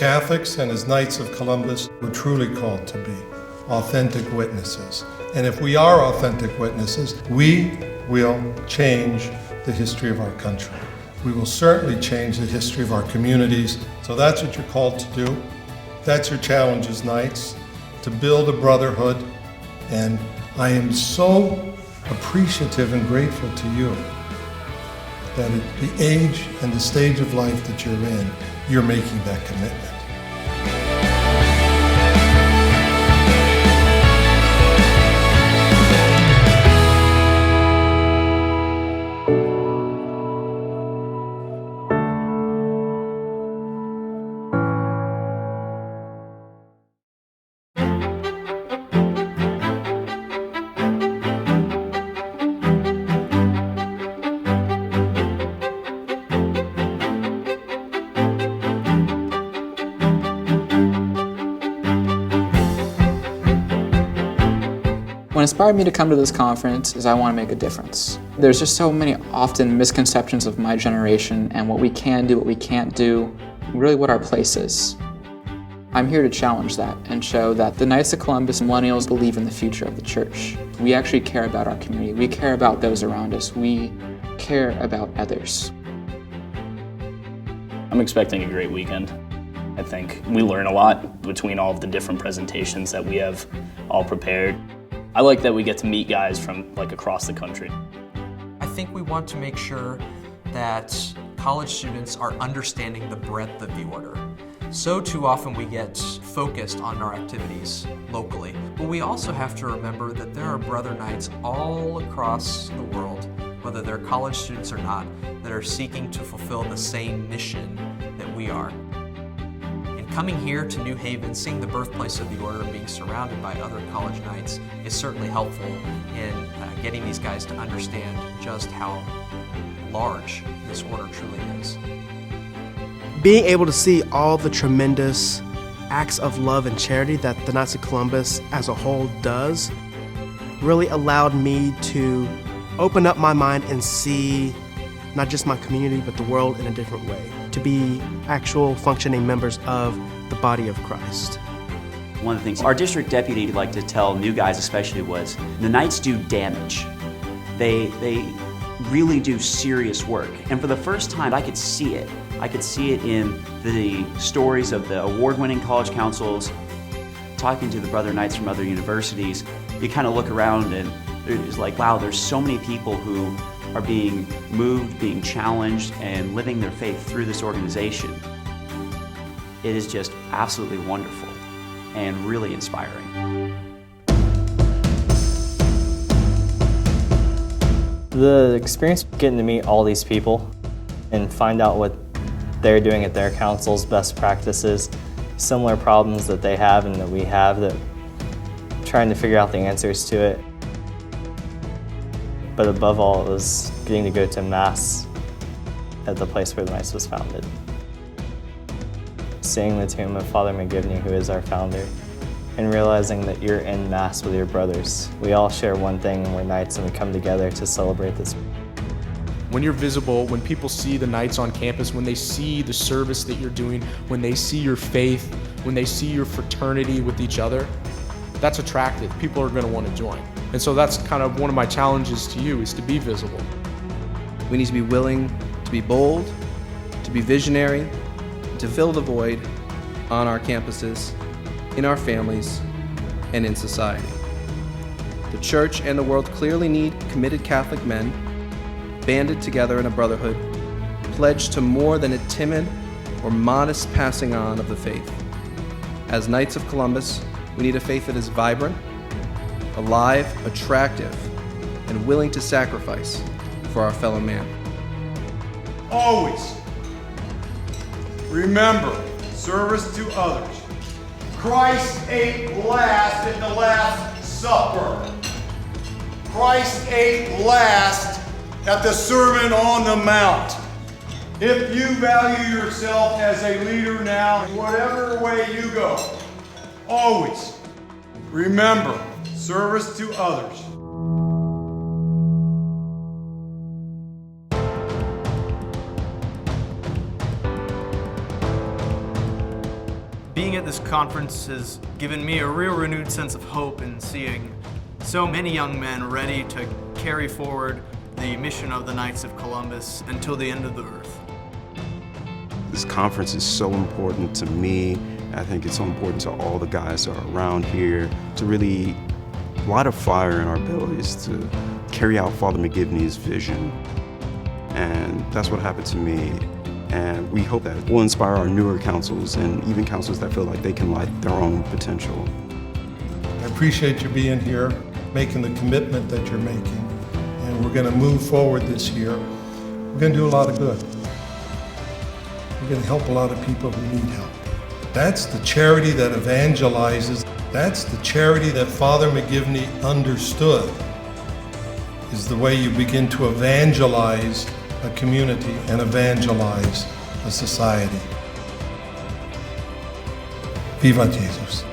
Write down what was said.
Catholics and as Knights of Columbus, we're truly called to be authentic witnesses. And if we are authentic witnesses, we will change the history of our country. We will certainly change the history of our communities. So that's what you're called to do. That's your challenge as Knights, to build a brotherhood. And I am so appreciative and grateful to you that at the age and the stage of life that you're in, you're making that commitment. What inspired me to come to this conference is I want to make a difference. There's just so many often misconceptions of my generation and what we can do, what we can't do, really what our place is. I'm here to challenge that and show that the Knights of Columbus millennials believe in the future of the church. We actually care about our community. We care about those around us. We care about others. I'm expecting a great weekend. I think we learn a lot between all of the different presentations that we have all prepared. I like that we get to meet guys from across the country. I think we want to make sure that college students are understanding the breadth of the order. So too often we get focused on our activities locally, but we also have to remember that there are brother knights all across the world, whether they're college students or not, that are seeking to fulfill the same mission that we are. Coming here to New Haven, seeing the birthplace of the order and being surrounded by other college knights is certainly helpful in getting these guys to understand just how large this order truly is. Being able to see all the tremendous acts of love and charity that the Knights of Columbus as a whole does really allowed me to open up my mind and see not just my community, but the world in a different way, to be actual functioning members of the body of Christ. One of the things our district deputy liked to tell new guys especially was, the Knights do damage. They really do serious work. And for the first time, I could see it. I could see it in the stories of the award-winning college councils, talking to the brother Knights from other universities. You kind of look around and it's like, wow, there's so many people who are being moved, being challenged, and living their faith through this organization. It is just absolutely wonderful and really inspiring. The experience getting to meet all these people and find out what they're doing at their councils, best practices, similar problems that they have and that we have, that trying to figure out the answers to it. But above all, it was getting to go to Mass at the place where the Knights was founded. Seeing the tomb of Father McGivney, who is our founder, and realizing that you're in Mass with your brothers. We all share one thing, and we're Knights, and we come together to celebrate this. When you're visible, when people see the Knights on campus, when they see the service that you're doing, when they see your faith, when they see your fraternity with each other, that's attractive. People are going to want to join. And so that's kind of one of my challenges to you, is to be visible. We need to be willing to be bold, to be visionary, to fill the void on our campuses, in our families, and in society. The church and the world clearly need committed Catholic men, banded together in a brotherhood, pledged to more than a timid or modest passing on of the faith. As Knights of Columbus, we need a faith that is vibrant, alive, attractive, and willing to sacrifice for our fellow man. Always remember service to others. Christ ate last at the Last Supper. Christ ate last at the Sermon on the Mount. If you value yourself as a leader now, whatever way you go, always remember service to others. Being at this conference has given me a real renewed sense of hope in seeing so many young men ready to carry forward the mission of the Knights of Columbus until the end of the earth. This conference is so important to me. I think it's so important to all the guys that are around here to really light a fire in our bellies to carry out Father McGivney's vision. And that's what happened to me. And we hope that will inspire our newer councils and even councils that feel like they can light their own potential. I appreciate you being here, making the commitment that you're making. And we're going to move forward this year. We're going to do a lot of good. We're going to help a lot of people who need help. That's the charity that evangelizes. That's the charity that Father McGivney understood, is the way you begin to evangelize a community and evangelize a society. Viva Jesus.